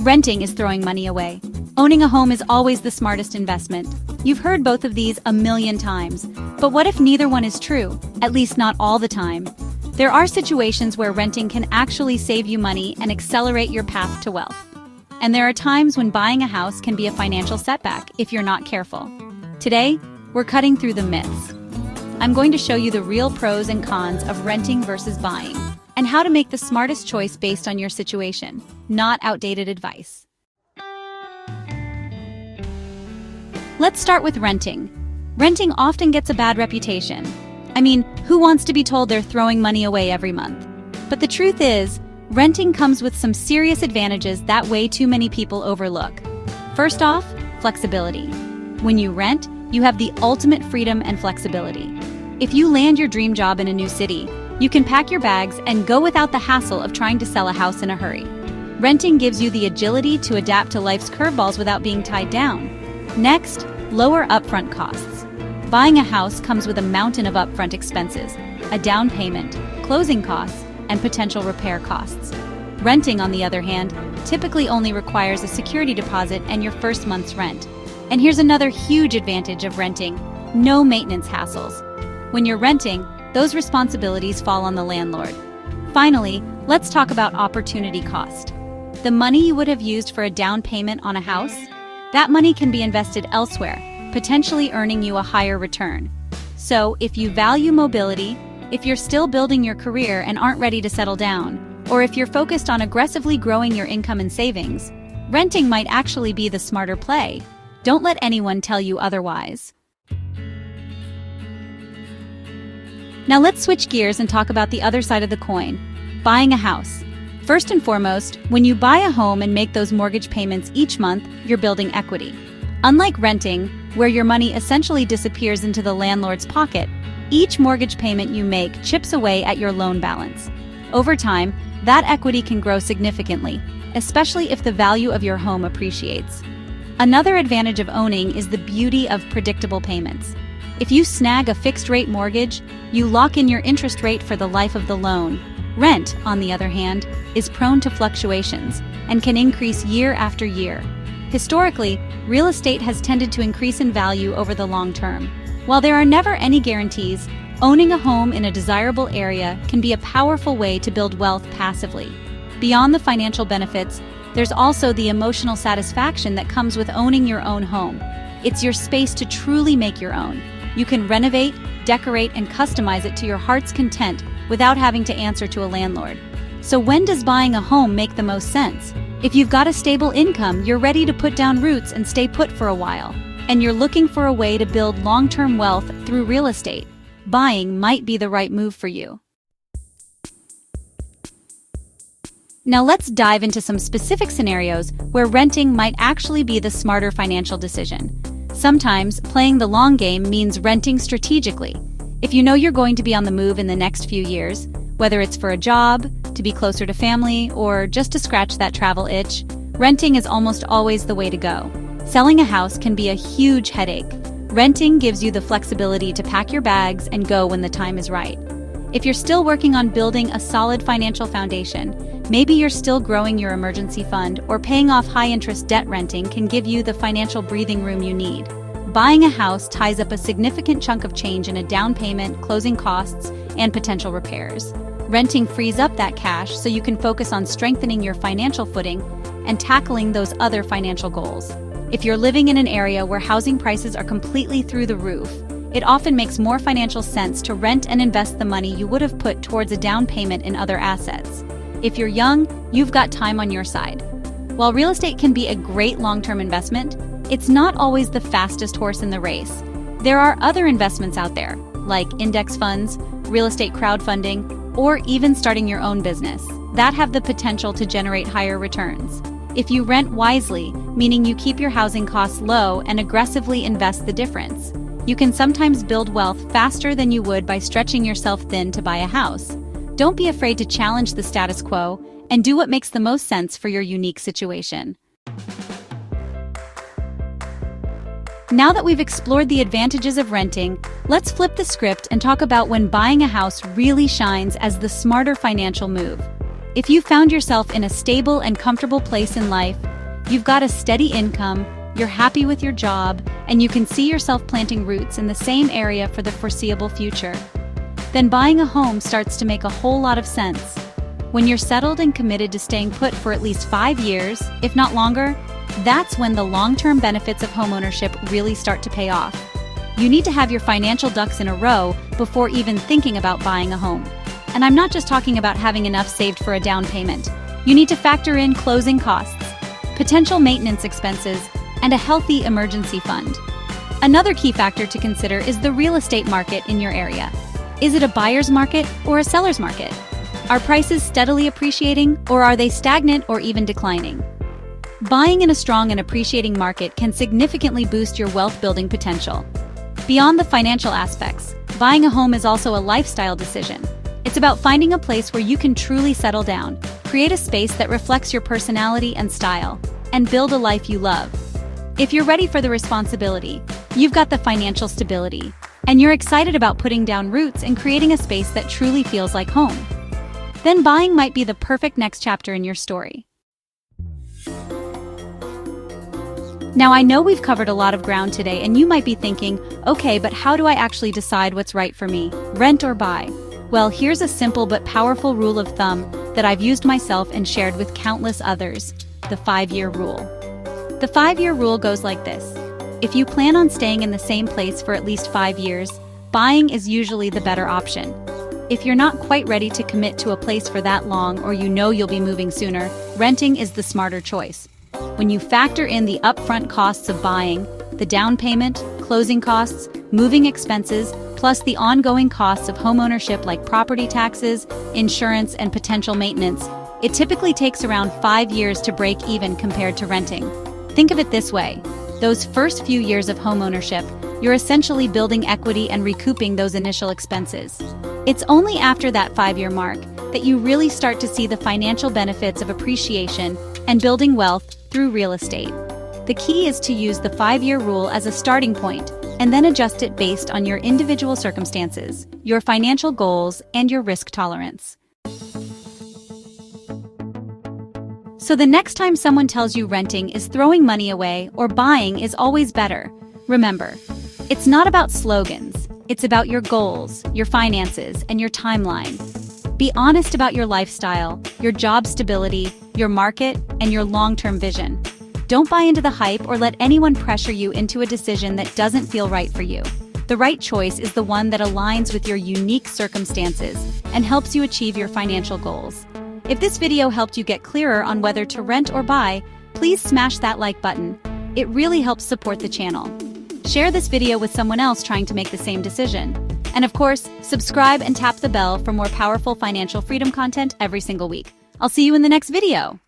renting is throwing money away. Owning a home is always the smartest investment. You've heard both of these a million times. But what if neither one is true? At least not all the time. There are situations where renting can actually save you money and accelerate your path to wealth. And there are times when buying a house can be a financial setback if you're not careful. Today, we're cutting through the myths. I'm going to show you the real pros and cons of renting versus buying, and how to make the smartest choice based on your situation, not outdated advice. Let's start with renting. Renting often gets a bad reputation. I mean, who wants to be told they're throwing money away every month? But the truth is, renting comes with some serious advantages that way too many people overlook. First off, flexibility. When you rent, you have the ultimate freedom and flexibility. If you land your dream job in a new city, you can pack your bags and go without the hassle of trying to sell a house in a hurry. Renting gives you the agility to adapt to life's curveballs without being tied down. Next, lower upfront costs. Buying a house comes with a mountain of upfront expenses, a down payment, closing costs, and potential repair costs. Renting, on the other hand, typically only requires a security deposit and your first month's rent. And here's another huge advantage of renting: no maintenance hassles. When you're renting, those responsibilities fall on the landlord. Finally, let's talk about opportunity cost. The money you would have used for a down payment on a house, that money can be invested elsewhere, potentially earning you a higher return. So, if you value mobility, if you're still building your career and aren't ready to settle down, or if you're focused on aggressively growing your income and savings, renting might actually be the smarter play. Don't let anyone tell you otherwise. Now let's switch gears and talk about the other side of the coin: buying a house. First and foremost, when you buy a home and make those mortgage payments each month, you're building equity. Unlike renting, where your money essentially disappears into the landlord's pocket, each mortgage payment you make chips away at your loan balance. Over time, that equity can grow significantly, especially if the value of your home appreciates. Another advantage of owning is the beauty of predictable payments. If you snag a fixed-rate mortgage, you lock in your interest rate for the life of the loan. Rent, on the other hand, is prone to fluctuations and can increase year after year. Historically, real estate has tended to increase in value over the long term. While there are never any guarantees, owning a home in a desirable area can be a powerful way to build wealth passively. Beyond the financial benefits, there's also the emotional satisfaction that comes with owning your own home. It's your space to truly make your own. You can renovate, decorate, and customize it to your heart's content without having to answer to a landlord. So when does buying a home make the most sense? If you've got a stable income, you're ready to put down roots and stay put for a while, and you're looking for a way to build long-term wealth through real estate, buying might be the right move for you. Now let's dive into some specific scenarios where renting might actually be the smarter financial decision. Sometimes, playing the long game means renting strategically. If you know you're going to be on the move in the next few years, whether it's for a job, to be closer to family, or just to scratch that travel itch, renting is almost always the way to go. Selling a house can be a huge headache. Renting gives you the flexibility to pack your bags and go when the time is right. If you're still working on building a solid financial foundation, maybe you're still growing your emergency fund or paying off high-interest debt, renting can give you the financial breathing room you need. Buying a house ties up a significant chunk of change in a down payment, closing costs, and potential repairs. Renting frees up that cash so you can focus on strengthening your financial footing and tackling those other financial goals. If you're living in an area where housing prices are completely through the roof, it often makes more financial sense to rent and invest the money you would have put towards a down payment in other assets. If you're young, you've got time on your side. While real estate can be a great long-term investment, it's not always the fastest horse in the race. There are other investments out there, like index funds, real estate crowdfunding, or even starting your own business, that have the potential to generate higher returns. If you rent wisely, meaning you keep your housing costs low and aggressively invest the difference, you can sometimes build wealth faster than you would by stretching yourself thin to buy a house. Don't be afraid to challenge the status quo and do what makes the most sense for your unique situation. Now that we've explored the advantages of renting, let's flip the script and talk about when buying a house really shines as the smarter financial move. If you found yourself in a stable and comfortable place in life, You've got a steady income, you're happy with your job, and you can see yourself planting roots in the same area for the foreseeable future. Then buying a home starts to make a whole lot of sense. When you're settled and committed to staying put for at least 5 years, if not longer, that's when the long-term benefits of homeownership really start to pay off. You need to have your financial ducks in a row before even thinking about buying a home. And I'm not just talking about having enough saved for a down payment. You need to factor in closing costs, potential maintenance expenses, and a healthy emergency fund. Another key factor to consider is the real estate market in your area. Is it a buyer's market or a seller's market? Are prices steadily appreciating, or are they stagnant or even declining? Buying in a strong and appreciating market can significantly boost your wealth-building potential. Beyond the financial aspects, buying a home is also a lifestyle decision. It's about finding a place where you can truly settle down, create a space that reflects your personality and style, and build a life you love. If you're ready for the responsibility, you've got the financial stability, and you're excited about putting down roots and creating a space that truly feels like home, then buying might be the perfect next chapter in your story. Now, I know we've covered a lot of ground today, and you might be thinking, okay, but how do I actually decide what's right for me, rent or buy? Well, here's a simple but powerful rule of thumb that I've used myself and shared with countless others: the 5-year rule. The 5-year rule goes like this. If you plan on staying in the same place for at least 5 years, buying is usually the better option. If you're not quite ready to commit to a place for that long, or you know you'll be moving sooner, renting is the smarter choice. When you factor in the upfront costs of buying, the down payment, closing costs, moving expenses, plus the ongoing costs of homeownership like property taxes, insurance, and potential maintenance, it typically takes around 5 years to break even compared to renting. Think of it this way. Those first few years of homeownership, you're essentially building equity and recouping those initial expenses. It's only after that 5-year mark that you really start to see the financial benefits of appreciation and building wealth through real estate. The key is to use the 5-year rule as a starting point and then adjust it based on your individual circumstances, your financial goals, and your risk tolerance. So the next time someone tells you renting is throwing money away or buying is always better, remember, it's not about slogans. It's about your goals, your finances, and your timeline. Be honest about your lifestyle, your job stability, your market, and your long-term vision. Don't buy into the hype or let anyone pressure you into a decision that doesn't feel right for you. The right choice is the one that aligns with your unique circumstances and helps you achieve your financial goals. If this video helped you get clearer on whether to rent or buy, please smash that like button. It really helps support the channel. Share this video with someone else trying to make the same decision. And of course, subscribe and tap the bell for more powerful financial freedom content every single week. I'll see you in the next video.